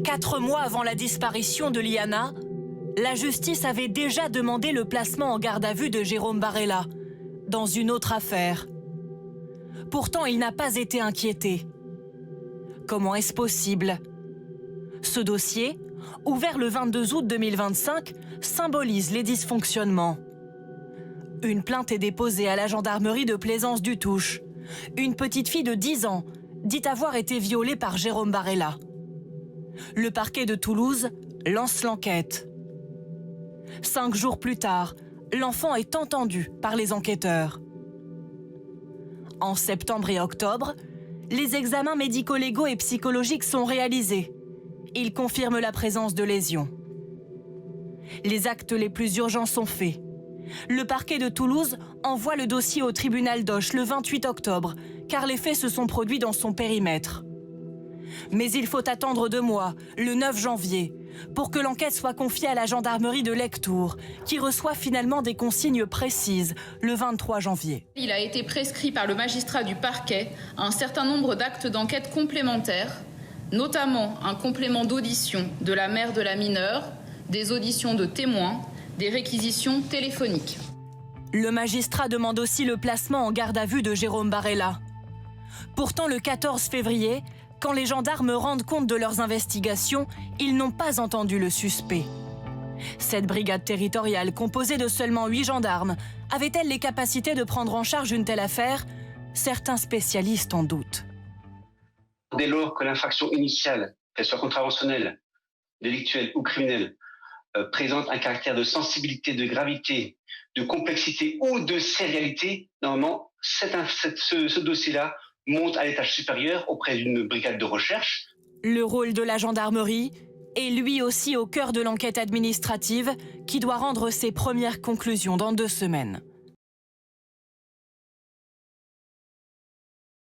4 mois avant la disparition de Liana, la justice avait déjà demandé le placement en garde à vue de Jérôme Barella dans une autre affaire. Pourtant, il n'a pas été inquiété. Comment est-ce possible? Ce dossier, ouvert le 22 août 2025, symbolise les dysfonctionnements. Une plainte est déposée à la gendarmerie de Plaisance-du-Touche. Une petite fille de 10 ans dit avoir été violée par Jérôme Barella. Le parquet de Toulouse lance l'enquête. 5 jours plus tard, l'enfant est entendu par les enquêteurs. En septembre et octobre, les examens médico-légaux et psychologiques sont réalisés. Ils confirment la présence de lésions. Les actes les plus urgents sont faits. Le parquet de Toulouse envoie le dossier au tribunal d'Auch le 28 octobre, car les faits se sont produits dans son périmètre. Mais il faut attendre 2 mois, le 9 janvier, pour que l'enquête soit confiée à la gendarmerie de Lectoure, qui reçoit finalement des consignes précises le 23 janvier. Il a été prescrit par le magistrat du parquet un certain nombre d'actes d'enquête complémentaires, notamment un complément d'audition de la mère de la mineure, des auditions de témoins, des réquisitions téléphoniques. Le magistrat demande aussi le placement en garde à vue de Jérôme Barella. Pourtant, le 14 février, quand les gendarmes rendent compte de leurs investigations, ils n'ont pas entendu le suspect. Cette brigade territoriale, composée de seulement 8 gendarmes, avait-elle les capacités de prendre en charge une telle affaire? Certains spécialistes en doutent. Dès lors que l'infraction initiale, qu'elle soit contraventionnelle, délictuelle ou criminelle, présente un caractère de sensibilité, de gravité, de complexité ou de sérialité, normalement, ce dossier-là monte à l'étage supérieur auprès d'une brigade de recherche. Le rôle de la gendarmerie est lui aussi au cœur de l'enquête administrative qui doit rendre ses premières conclusions dans 2 semaines.